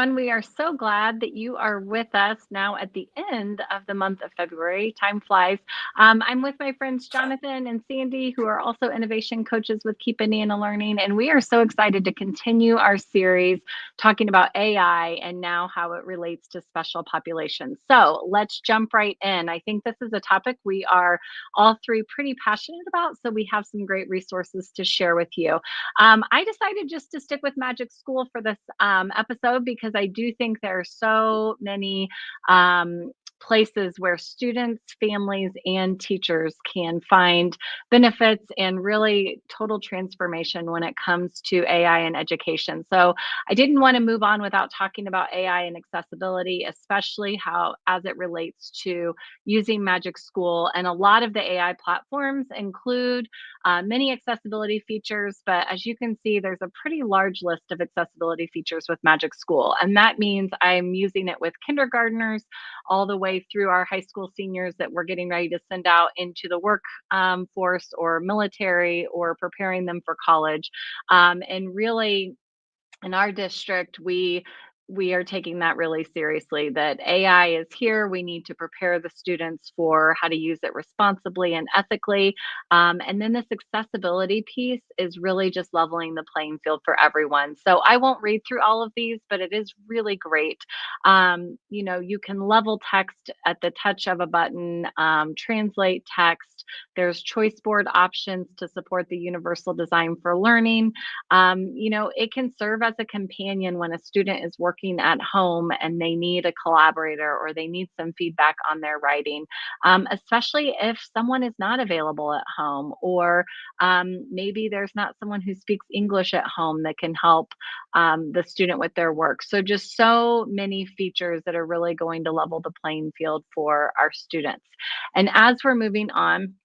everyone. We are so glad that you are with us now at the end of the month of February. Time flies. I'm with my friends Jonathan and Sandy, who are also innovation coaches with Keep Indiana Learning. And we are so excited to continue our series talking about AI and now how it relates to special populations. So let's jump right in. I think this is a topic we are all three pretty passionate about. So we have some great resources to share with you. I decided just to stick with Magic School for this episode because I do think there are so many places where students, families, and teachers can find benefits and really total transformation when it comes to AI and education. So I didn't want to move on without talking about AI and accessibility, especially how as it relates to using Magic School. And a lot of the AI platforms include many accessibility features, but as you can see, there's a pretty large list of accessibility features with Magic School. And that means I'm using it with kindergartners all the way through our high school seniors that we're getting ready to send out into the workforce or military or preparing them for college. And really, in our district, we are taking that really seriously that AI is here. We need to prepare the students for how to use it responsibly and ethically. And then this accessibility piece is really just leveling the playing field for everyone. So I won't read through all of these, but it is really great. You can level text at the touch of a button, translate text. There's choice board options to support the universal design for learning. It can serve as a companion when a student is working at home and they need a collaborator or they need some feedback on their writing, especially if someone is not available at home or maybe there's not someone who speaks English at home that can help the student with their work. So just so many features that are really going to level the playing field for our students. And as we're moving on,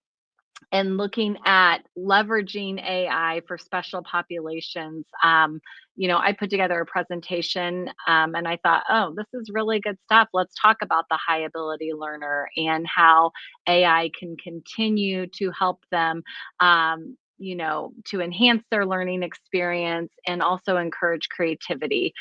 and looking at leveraging AI for special populations. I put together a presentation and I thought, oh, this is really good stuff. Let's talk about the high ability learner and how AI can continue to help them. To enhance their learning experience and also encourage creativity.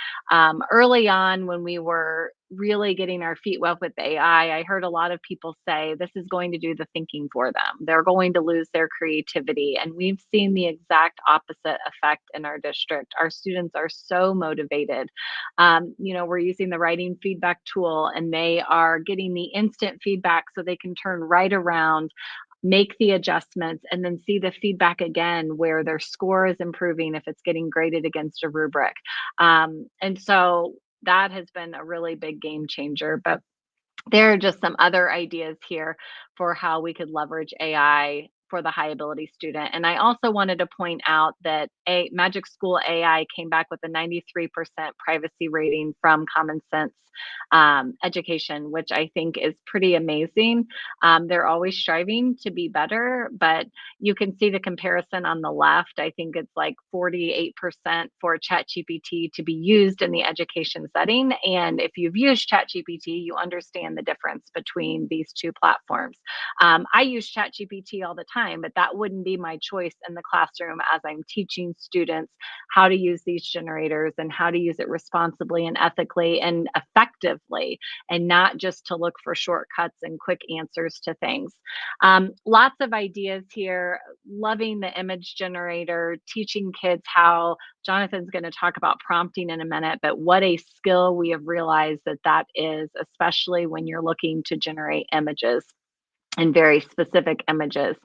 Early on, when we were really getting our feet wet with AI, I heard a lot of people say this is going to do the thinking for them. They're going to lose their creativity. And we've seen the exact opposite effect in our district. Our students are so motivated. We're using the writing feedback tool and they are getting the instant feedback so they can turn right around, make the adjustments, and then see the feedback again where their score is improving if it's getting graded against a rubric. And so that has been a really big game changer. But there are just some other ideas here for how we could leverage AI for the high ability student. And I also wanted to point out that a Magic School AI came back with a 93% privacy rating from Common Sense Education, which I think is pretty amazing. They're always striving to be better, but you can see the comparison on the left. I think it's like 48% for ChatGPT to be used in the education setting. And if you've used ChatGPT, you understand the difference between these two platforms. I use ChatGPT all the time, but that wouldn't be my choice in the classroom as I'm teaching students how to use these generators and how to use it responsibly and ethically and effectively, and not just to look for shortcuts and quick answers to things. Lots of ideas here, loving the image generator, teaching kids how Jonathan's going to talk about prompting in a minute, but what a skill we have realized that is, especially when you're looking to generate images and very specific images,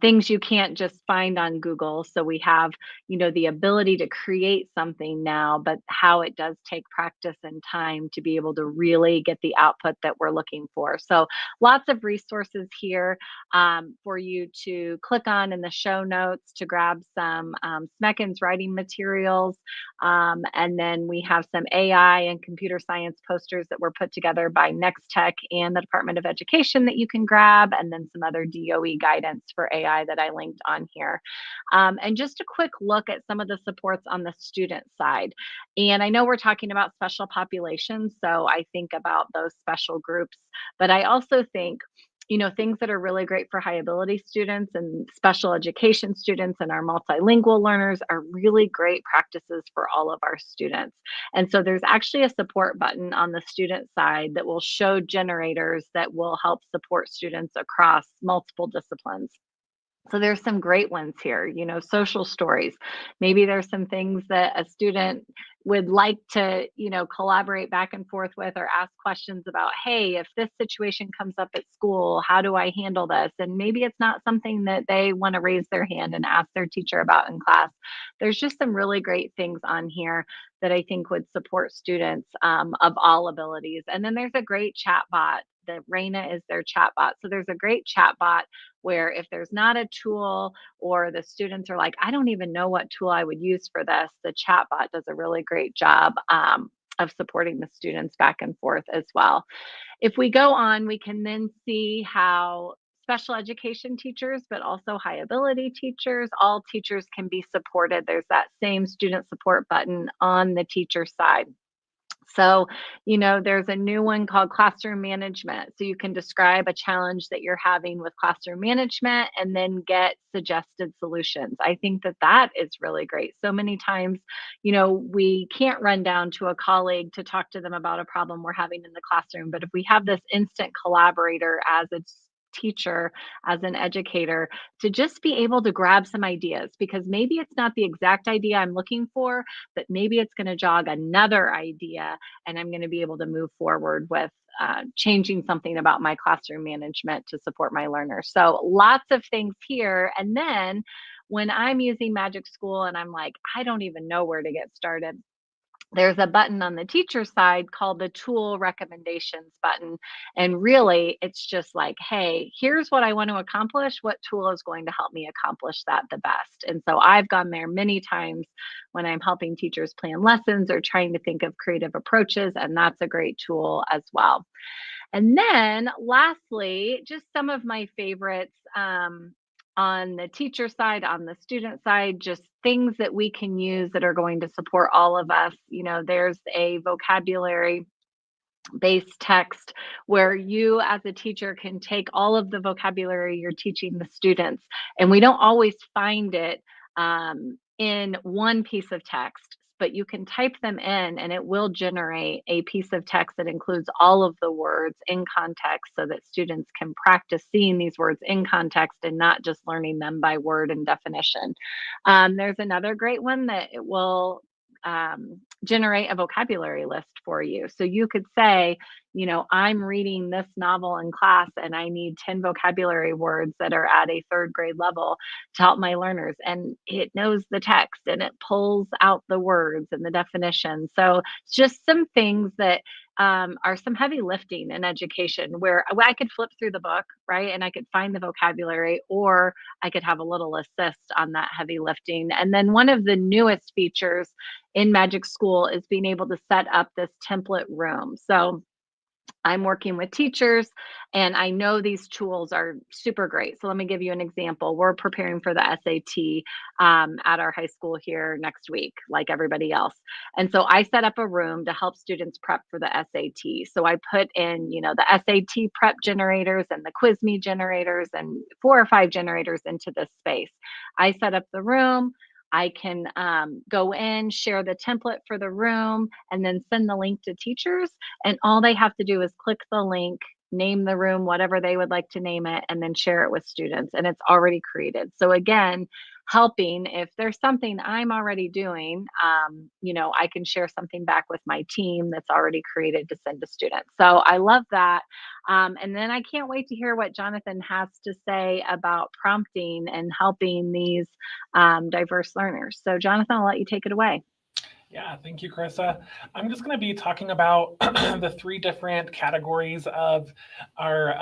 things you can't just find on Google. So we have, the ability to create something now, but how it does take practice and time to be able to really get the output that we're looking for. So lots of resources here for you to click on in the show notes to grab some Smekins writing materials. And then we have some AI and computer science posters that were put together by Next Tech and the Department of Education that you can grab, and then some other DOE guidance for AI that I linked on here. And just a quick look at some of the supports on the student side. And I know we're talking about special populations, so I think about those special groups, but I also think things that are really great for high ability students and special education students and our multilingual learners are really great practices for all of our students. And so there's actually a support button on the student side that will show generators that will help support students across multiple disciplines. So there's some great ones here, social stories. Maybe there's some things that a student would like to, collaborate back and forth with or ask questions about, hey, if this situation comes up at school, how do I handle this? And maybe it's not something that they want to raise their hand and ask their teacher about in class. There's just some really great things on here that I think would support students of all abilities. And then there's a great chat bot. The Raina is their chat bot. So there's a great chat bot where if there's not a tool or the students are like, I don't even know what tool I would use for this, the chatbot does a really great job of supporting the students back and forth as well. If we go on, we can then see how special education teachers, but also high ability teachers, all teachers can be supported. There's that same student support button on the teacher side. So, there's a new one called classroom management. So you can describe a challenge that you're having with classroom management and then get suggested solutions. I think that that is really great. So many times, we can't run down to a colleague to talk to them about a problem we're having in the classroom. But if we have this instant collaborator as a teacher, as an educator, to just be able to grab some ideas, because maybe it's not the exact idea I'm looking for, but maybe it's going to jog another idea and I'm going to be able to move forward with changing something about my classroom management to support my learners. So lots of things here. And then when I'm using Magic School and I'm like, I don't even know where to get started, there's a button on the teacher side called the tool recommendations button. And really, it's just like, hey, here's what I want to accomplish. What tool is going to help me accomplish that the best? And so I've gone there many times when I'm helping teachers plan lessons or trying to think of creative approaches. And that's a great tool as well. And then lastly, just some of my favorites on the teacher side, on the student side, just things that we can use that are going to support all of us. There's a vocabulary based text where you as a teacher can take all of the vocabulary you're teaching the students, and we don't always find it in one piece of text, but you can type them in and it will generate a piece of text that includes all of the words in context so that students can practice seeing these words in context and not just learning them by word and definition. There's another great one that it will generate a vocabulary list for you. So you could say, I'm reading this novel in class and I need 10 vocabulary words that are at a third grade level to help my learners. And it knows the text and it pulls out the words and the definition. So it's just some things that are some heavy lifting in education where I could flip through the book, right? And I could find the vocabulary, or I could have a little assist on that heavy lifting. And then one of the newest features in Magic School is being able to set up this template room. So I'm working with teachers and I know these tools are super great. So let me give you an example. We're preparing for the SAT at our high school here next week, like everybody else. And so I set up a room to help students prep for the SAT. So I put in, the SAT prep generators and the Quiz Me generators and 4 or 5 generators into this space. I set up the room. I can go in, share the template for the room, and then send the link to teachers. And all they have to do is click the link, name the room, whatever they would like to name it, and then share it with students. And it's already created. So again, helping if there's something I'm already doing, I can share something back with my team that's already created to send to students. So I love that. And then I can't wait to hear what Jonathan has to say about prompting and helping these diverse learners. So Jonathan, I'll let you take it away. Yeah, thank you, Karisa. I'm just going to be talking about the 3 different categories of our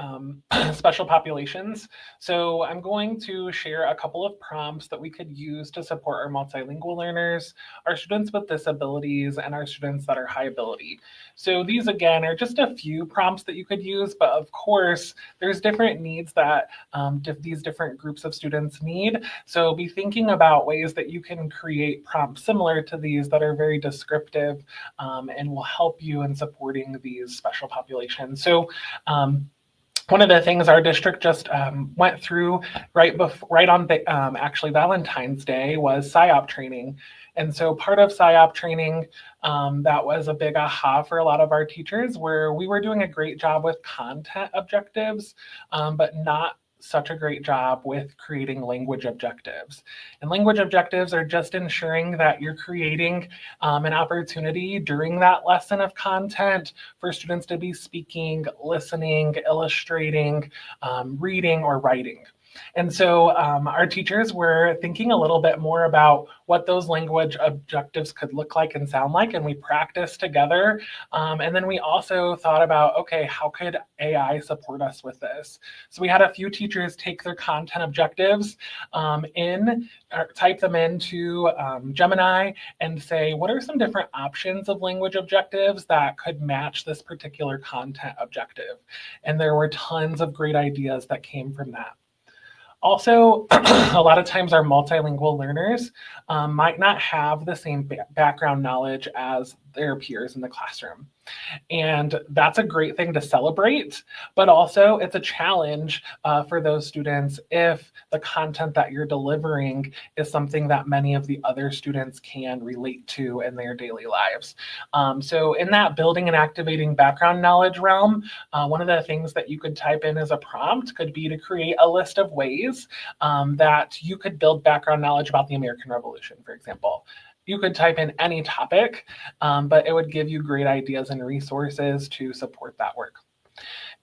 special populations. So I'm going to share a couple of prompts that we could use to support our multilingual learners, our students with disabilities, and our students that are high ability. So these, again, are just a few prompts that you could use, but of course, there's different needs that these different groups of students need. So be thinking about ways that you can create prompts similar to these that are very descriptive and will help you in supporting these special populations. So One of the things our district just went through right on the actually Valentine's Day was PSYOP training. And so part of PSYOP training, that was a big aha for a lot of our teachers, where we were doing a great job with content objectives, but not such a great job with creating language objectives. And language objectives are just ensuring that you're creating an opportunity during that lesson of content for students to be speaking, listening, illustrating, reading, or writing. And so our teachers were thinking a little bit more about what those language objectives could look like and sound like, and we practiced together. And then we also thought about, okay, how could AI support us with this? So we had a few teachers take their content objectives type them into Gemini and say, what are some different options of language objectives that could match this particular content objective? And there were tons of great ideas that came from that. Also, a lot of times our multilingual learners might not have the same background knowledge as their peers in the classroom. And that's a great thing to celebrate, but also it's a challenge for those students if the content that you're delivering is something that many of the other students can relate to in their daily lives. So in that building and activating background knowledge realm, one of the things that you could type in as a prompt could be to create a list of ways that you could build background knowledge about the American Revolution, for example. You could type in any topic, but it would give you great ideas and resources to support that work.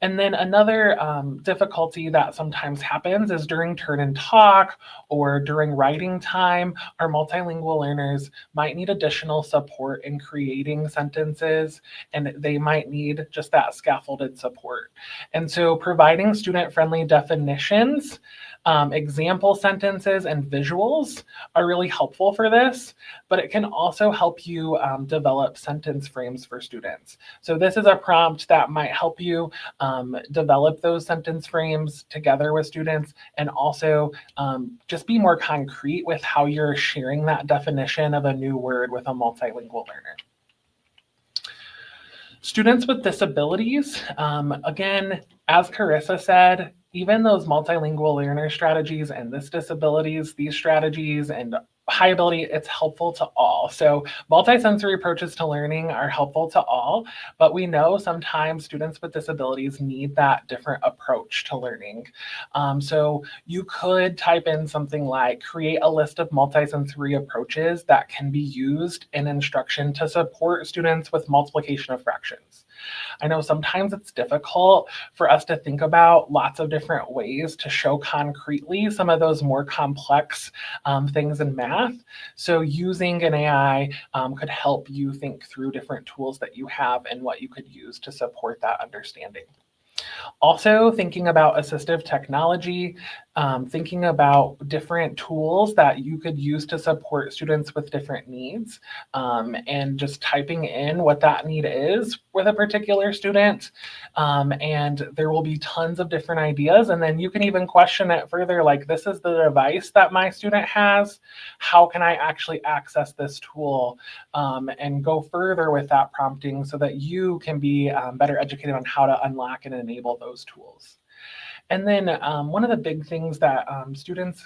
And then another difficulty that sometimes happens is during turn and talk or during writing time, our multilingual learners might need additional support in creating sentences, and they might need just that scaffolded support. And so providing student-friendly definitions, example sentences, and visuals are really helpful for this, but it can also help you develop sentence frames for students. So this is a prompt that might help you develop those sentence frames together with students, and also just be more concrete with how you're sharing that definition of a new word with a multilingual learner. Students with disabilities, again, as Karisa said, even those multilingual learner strategies and these strategies and high ability, it's helpful to all. So multisensory approaches to learning are helpful to all, but we know sometimes students with disabilities need that different approach to learning. So you could type in something like, create a list of multisensory approaches that can be used in instruction to support students with multiplication of fractions. I know sometimes it's difficult for us to think about lots of different ways to show concretely some of those more complex things in math. So using an AI could help you think through different tools that you have and what you could use to support that understanding. Also, thinking about assistive technology, thinking about different tools that you could use to support students with different needs, and just typing in what that need is with a particular student. And there will be tons of different ideas. And then you can even question it further, like, this is the device that my student has. How can I actually access this tool? And go further with that prompting so that you can be better educated on how to unlock and enable those tools. And then one of the big things that students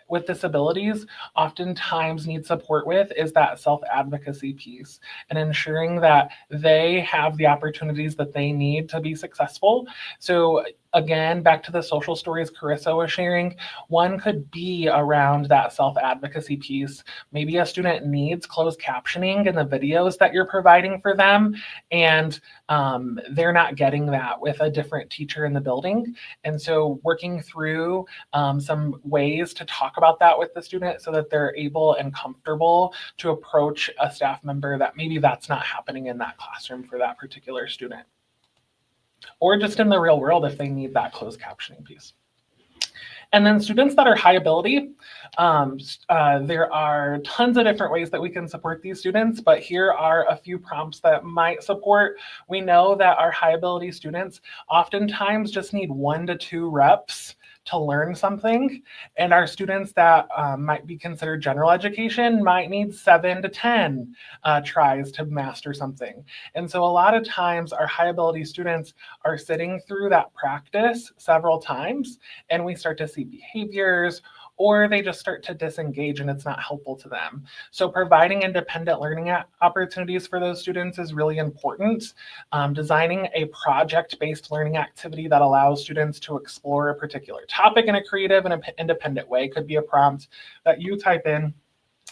with disabilities oftentimes need support with is that self-advocacy piece and ensuring that they have the opportunities that they need to be successful. So again, back to the social stories Karisa was sharing, one could be around that self-advocacy piece. Maybe a student needs closed captioning in the videos that you're providing for them, and they're not getting that with a different teacher in the building. And so working through some ways to talk about that with the student so that they're able and comfortable to approach a staff member that maybe that's not happening in that classroom for that particular student. Or just in the real world if they need that closed captioning piece. And then students that are high ability, there are tons of different ways that we can support these students, but here are a few prompts that might support. We know that our high ability students oftentimes just need 1 to 2 reps to learn something, and our students that might be considered general education might need 7 to 10 tries to master something. And so a lot of times our high ability students are sitting through that practice several times, and we start to see behaviors, or they just start to disengage and it's not helpful to them. So providing independent learning opportunities for those students is really important. Designing a project-based learning activity that allows students to explore a particular topic in a creative and independent way could be a prompt that you type in,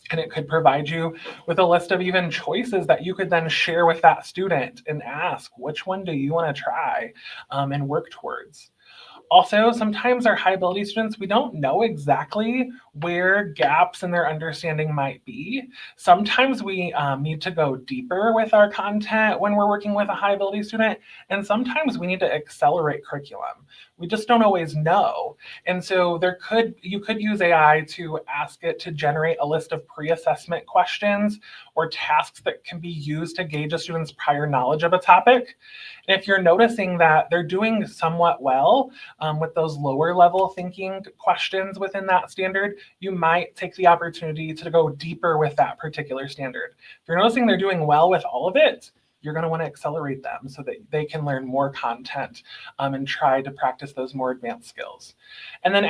and it could provide you with a list of even choices that you could then share with that student and ask, which one do you want to try, and work towards. Also, sometimes our high ability students, we don't know exactly where gaps in their understanding might be. Sometimes we need to go deeper with our content when we're working with a high ability student, and sometimes we need to accelerate curriculum. We just don't always know. And so you could use AI to ask it to generate a list of pre-assessment questions or tasks that can be used to gauge a student's prior knowledge of a topic. And if you're noticing that they're doing somewhat well with those lower level thinking questions within that standard, you might take the opportunity to go deeper with that particular standard. If you're noticing they're doing well with all of it, you're going to want to accelerate them so that they can learn more content and try to practice those more advanced skills. And then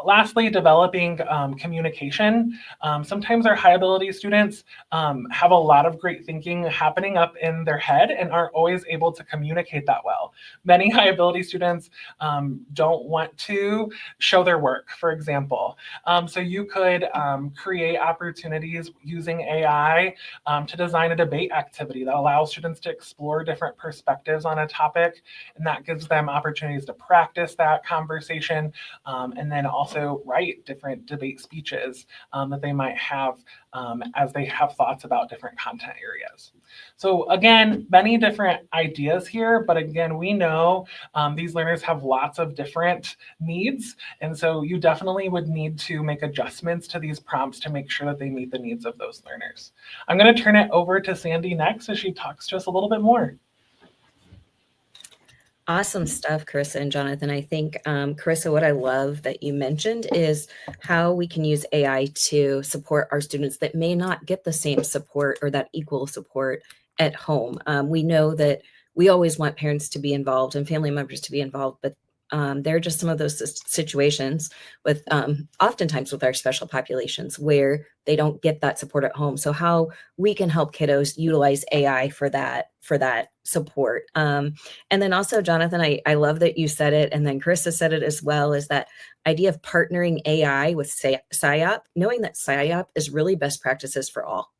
lastly, developing communication. Sometimes our high ability students have a lot of great thinking happening up in their head and aren't always able to communicate that well. Many high ability students don't want to show their work, for example. So you could create opportunities using AI to design a debate activity that allows students to explore different perspectives on a topic, and that gives them opportunities to practice that conversation, and then also write different debate speeches that they might have as they have thoughts about different content areas. So again, many different ideas here, but again, we know these learners have lots of different needs, and so you definitely would need to make adjustments to these prompts to make sure that they meet the needs of those learners. I'm going to turn it over to Sandy next as she talks to us a little bit more. Awesome stuff, Karisa and Jonathan. I think, Karisa, what I love that you mentioned is how we can use AI to support our students that may not get the same support or that equal support at home. We know that we always want parents to be involved and family members to be involved, but there are just some of those situations with oftentimes with our special populations where they don't get that support at home. So how we can help kiddos utilize AI for that support. And then also, Jonathan, I love that you said it, and then Karisa said it as well, is that idea of partnering AI with SIOP, knowing that SIOP is really best practices for all.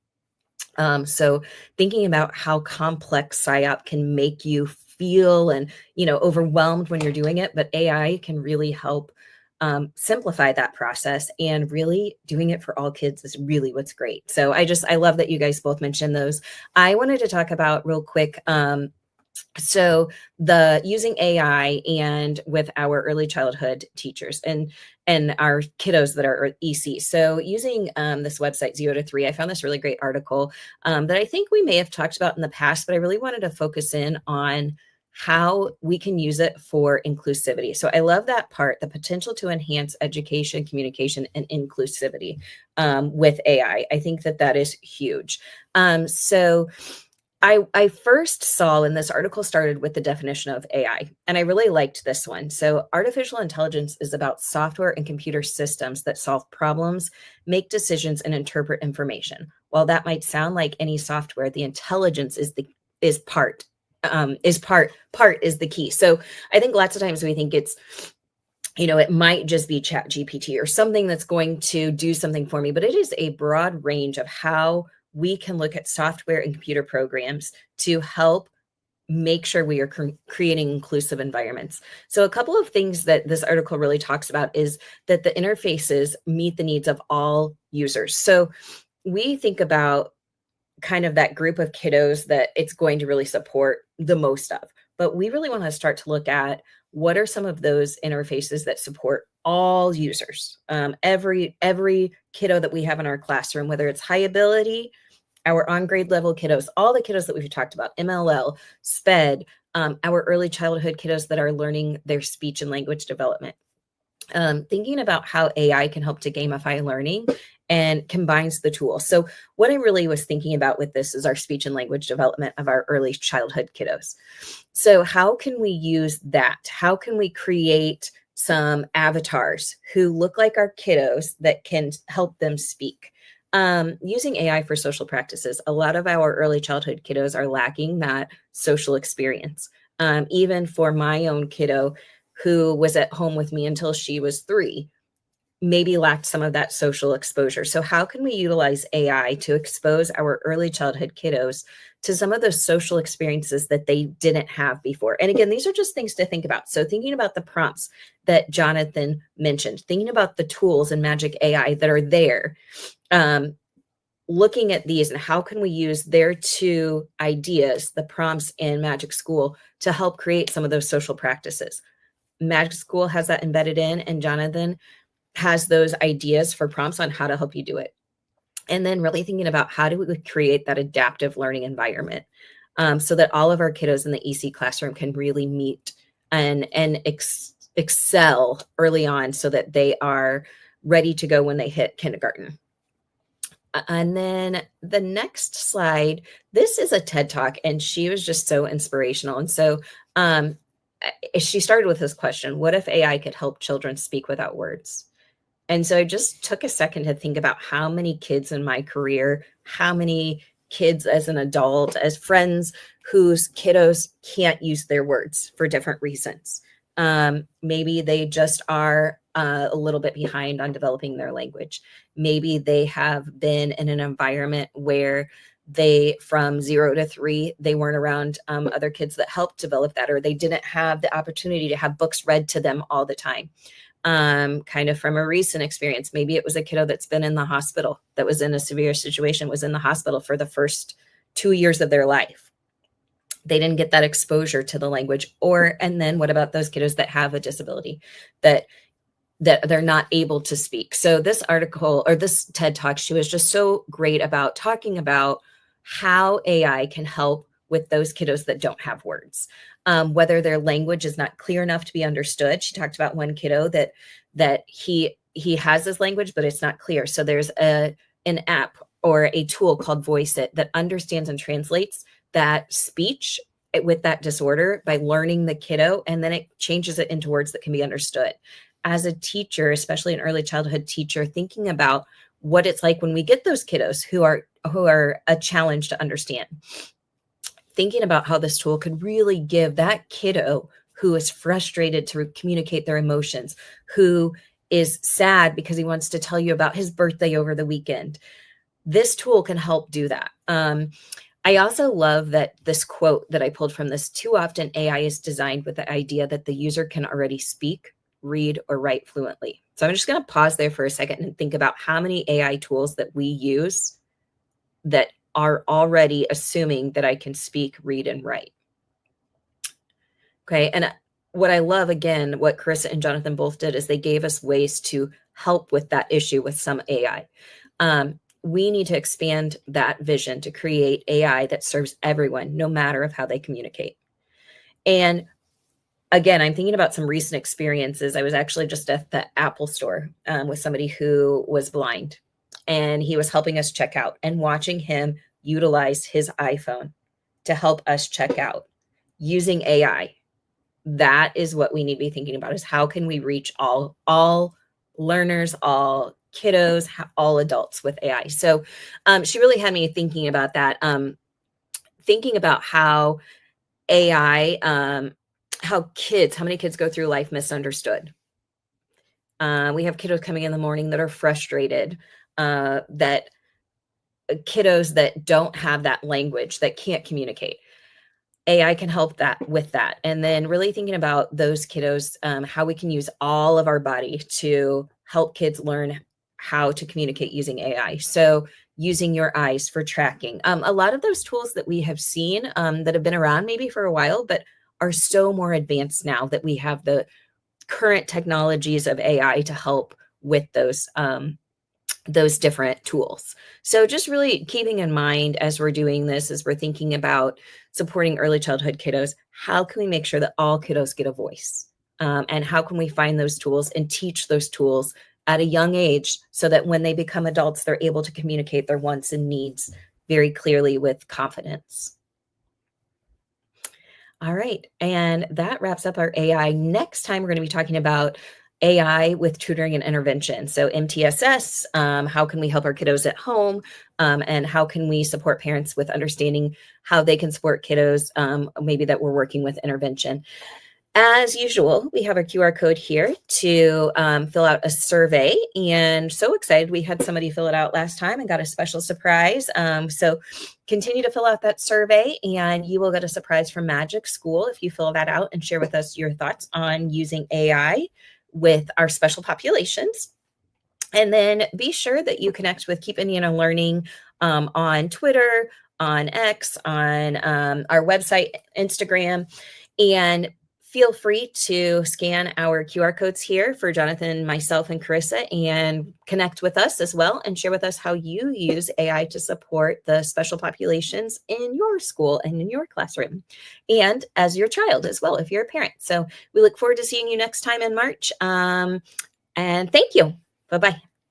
So thinking about how complex SIOP can make you feel and, overwhelmed when you're doing it, but AI can really help simplify that process, and really doing it for all kids is really what's great. So I love that you guys both mentioned those. I wanted to talk about real quick, so the using AI and with our early childhood teachers and our kiddos that are EC. So using this website 0 to 3, I found this really great article that I think we may have talked about in the past, but I really wanted to focus in on how we can use it for inclusivity. So I love that part, the potential to enhance education, communication, and inclusivity with AI. I think that is huge. So I first saw, and this article started with the definition of AI, and I really liked this one. So artificial intelligence is about software and computer systems that solve problems, make decisions, and interpret information. While that might sound like any software, the intelligence is the key. So I think lots of times we think it's, it might just be Chat GPT or something that's going to do something for me, but it is a broad range of how we can look at software and computer programs to help make sure we are creating inclusive environments. So a couple of things that this article really talks about is that the interfaces meet the needs of all users. So we think about kind of that group of kiddos that it's going to really support the most of, but we really want to start to look at what are some of those interfaces that support all users, every kiddo that we have in our classroom, whether it's high ability, our on grade level kiddos, all the kiddos that we've talked about, MLL, SPED, our early childhood kiddos that are learning their speech and language development. thinking about how AI can help to gamify learning and combines the tools. So what I really was thinking about with this is our speech and language development of our early childhood kiddos. So how can we use that? How can we create some avatars who look like our kiddos that can help them speak? Using AI for social practices. A lot of our early childhood kiddos are lacking that social experience. Even for my own kiddo, who was at home with me until she was 3, maybe lacked some of that social exposure. So how can we utilize AI to expose our early childhood kiddos to some of those social experiences that they didn't have before? And again, these are just things to think about. So thinking about the prompts that Jonathan mentioned, thinking about the tools and Magic AI that are there, looking at these and how can we use their 2 ideas, the prompts and Magic School, to help create some of those social practices. Magic School has that embedded in, and Jonathan has those ideas for prompts on how to help you do it. And then really thinking about how do we create that adaptive learning environment, so that all of our kiddos in the EC classroom can really meet and excel early on so that they are ready to go when they hit kindergarten. And then the next slide, this is a TED Talk, and she was just so inspirational. And so she started with this question: what if AI could help children speak without words? And so I just took a second to think about how many kids in my career, how many kids as an adult, as friends whose kiddos can't use their words for different reasons. Maybe they just are a little bit behind on developing their language. Maybe they have been in an environment where they, from 0 to 3, they weren't around other kids that helped develop that, or they didn't have the opportunity to have books read to them all the time. Kind of from a recent experience, maybe it was a kiddo that's been in the hospital, that was in a severe situation, was in the hospital for the first 2 years of their life. They didn't get that exposure to the language. And then what about those kiddos that have a disability that they're not able to speak? So this article, or this TED Talk, she was just so great about talking about how AI can help with those kiddos that don't have words, whether their language is not clear enough to be understood. She talked about one kiddo that he has this language, but it's not clear. So there's an app or a tool called Voice It that understands and translates that speech with that disorder by learning the kiddo, and then it changes it into words that can be understood. As a teacher, especially an early childhood teacher, thinking about what it's like when we get those kiddos who are a challenge to understand, thinking about how this tool could really give that kiddo who is frustrated to communicate their emotions, who is sad because he wants to tell you about his birthday over the weekend. This tool can help do that. I also love that this quote that I pulled from this: too often AI is designed with the idea that the user can already speak, read, or write fluently. So I'm just going to pause there for a second and think about how many AI tools that we use that are already assuming that I can speak, read, and write. Okay. And what I love, again, what Karisa and Jonathan both did is they gave us ways to help with that issue with some AI. We need to expand that vision to create AI that serves everyone, no matter of how they communicate. And again, I'm thinking about some recent experiences. I was actually just at the Apple store with somebody who was blind, and he was helping us check out, and watching him utilize his iPhone to help us check out using AI. That is what we need to be thinking about: is how can we reach all learners, all kiddos, all adults with AI. So she really had me thinking about that, thinking about how AI, how many kids go through life misunderstood. We have kiddos coming in the morning that are frustrated, that kiddos that don't have that language, that can't communicate. AI can help with that. And then really thinking about those kiddos, how we can use all of our body to help kids learn how to communicate using AI. So using your eyes for tracking. A lot of those tools that we have seen that have been around maybe for a while, but are so more advanced now that we have the current technologies of AI to help with those different tools. So just really keeping in mind as we're doing this, as we're thinking about supporting early childhood kiddos, how can we make sure that all kiddos get a voice? and how can we find those tools and teach those tools at a young age so that when they become adults, they're able to communicate their wants and needs very clearly with confidence. All right, and that wraps up our AI. Next time, we're going to be talking about AI with tutoring and intervention. So MTSS, how can we help our kiddos at home? And how can we support parents with understanding how they can support kiddos, maybe that we're working with intervention. As usual, we have our QR code here to fill out a survey, and so excited we had somebody fill it out last time and got a special surprise. So continue to fill out that survey and you will get a surprise from Magic School if you fill that out and share with us your thoughts on using AI with our special populations. And then be sure that you connect with Keep Indiana Learning on Twitter, on X, on our website, Instagram, and feel free to scan our QR codes here for Jonathan, myself, and Karisa, and connect with us as well and share with us how you use AI to support the special populations in your school and in your classroom, and as your child as well, if you're a parent. So we look forward to seeing you next time in March. And thank you. Bye-bye.